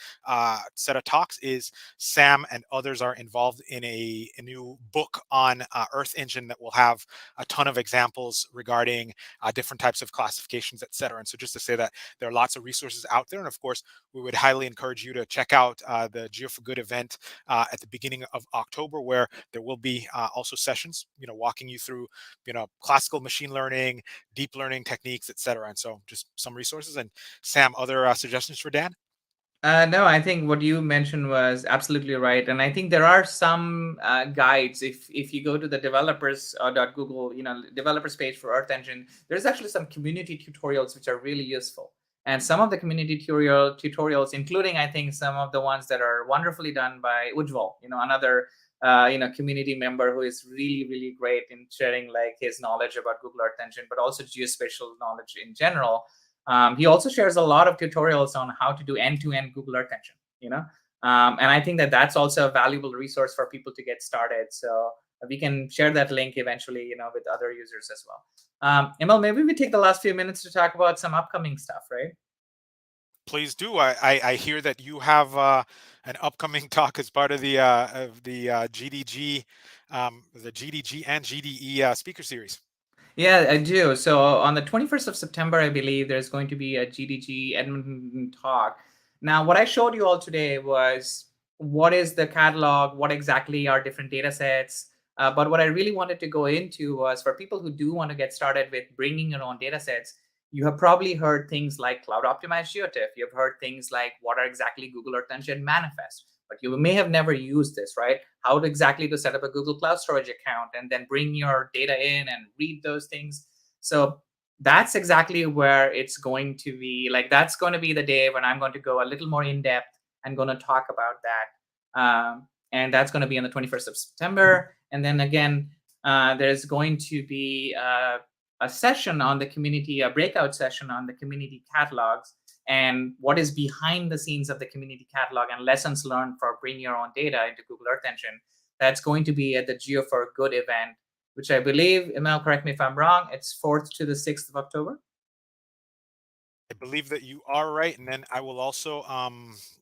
set of talks is Sam and others are involved in a new book on Earth Engine that will have a ton of examples regarding different types of classifications, etc. And so just to say that there are lots of resources out there, and of course, we would highly encourage you to check out the Geo for Good event at the beginning of October, where there will be also sessions, walking you through, classical machine learning, deep learning techniques, etc. And so just some resources. And Sam, other suggestions for Dan? No, I think what you mentioned was absolutely right, and I think there are some guides. If you go to the developers .google developers page for Earth Engine, there's actually some community tutorials which are really useful. And some of the community tutorials, including I think some of the ones that are wonderfully done by Ujjwal, another community member who is really, really great in sharing like his knowledge about Google Earth Engine, but also geospatial knowledge in general. He also shares a lot of tutorials on how to do end-to-end Google Earth Engine, and I think that that's also a valuable resource for people to get started. So we can share that link eventually, with other users as well. Emil, maybe we take the last few minutes to talk about some upcoming stuff, right? Please do. I hear that you have an upcoming talk as part of the GDG, the GDG and GDE speaker series. Yeah, I do. So on the 21st of September, I believe there's going to be a GDG Edmonton talk. Now, what I showed you all today was what is the catalog, what exactly are different data sets. But what I really wanted to go into was for people who do want to get started with bringing your own data sets, you have probably heard things like cloud optimized Geotiff. You've heard things like what are exactly Google Earth Engine manifest. But you may have never used this, right? How exactly to set up a Google Cloud Storage account and then bring your data in and read those things. So that's exactly where it's going to be. Like that's going to be the day when I'm going to go a little more in depth and going to talk about that. And that's going to be on the 21st of September. And then again, there's going to be a session on the community, a breakout session on the community catalogs and what is behind the scenes of the community catalog and lessons learned for bringing your own data into Google Earth Engine. That's going to be at the Geo for Good event, which I believe, Emil, correct me if I'm wrong, it's 4th to the 6th of October. I believe that you are right. And then I will also,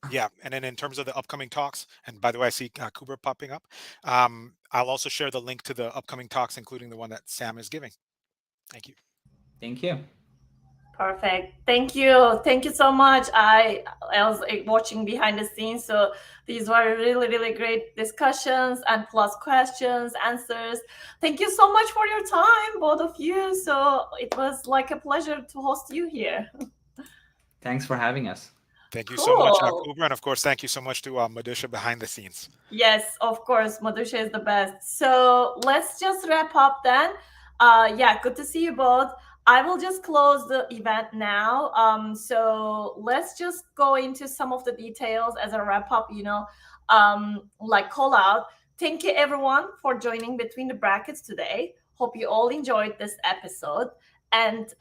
yeah, and then in terms of the upcoming talks, and by the way, I see Kuber popping up. I'll also share the link to the upcoming talks, including the one that Sam is giving. Thank you. Thank you. Perfect. Thank you. Thank you so much. I was watching behind the scenes. So these were really, really great discussions and plus questions, answers. Thank you so much for your time, both of you. So it was like a pleasure to host you here. Thanks for having us. Thank you so much, Kuber. And of course, thank you so much to Madhusha behind the scenes. Yes, of course. Madhusha is the best. So let's just wrap up then. Yeah, good to see you both. I will just close the event now. So let's just go into some of the details as a wrap up, like call out. Thank you everyone for joining Between the Brackets today. Hope you all enjoyed this episode. And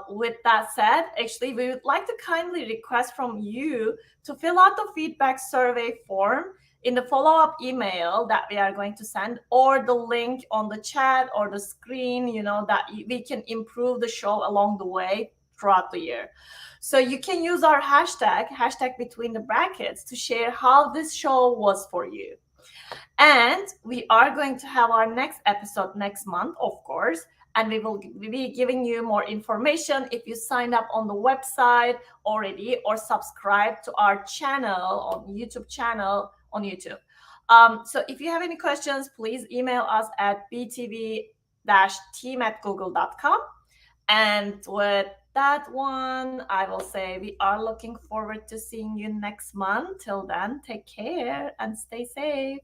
with that said, actually, we would like to kindly request from you to fill out the feedback survey form in the follow-up email that we are going to send, or the link on the chat or the screen, that we can improve the show along the way throughout the year. So you can use our hashtag between the brackets, to share how this show was for you. And we are going to have our next episode next month, of course, and we will be giving you more information if you signed up on the website already or subscribe to our channel on YouTube. So if you have any questions, please email us at btv-team@google.com. And with that one, I will say we are looking forward to seeing you next month. Till then, take care and stay safe.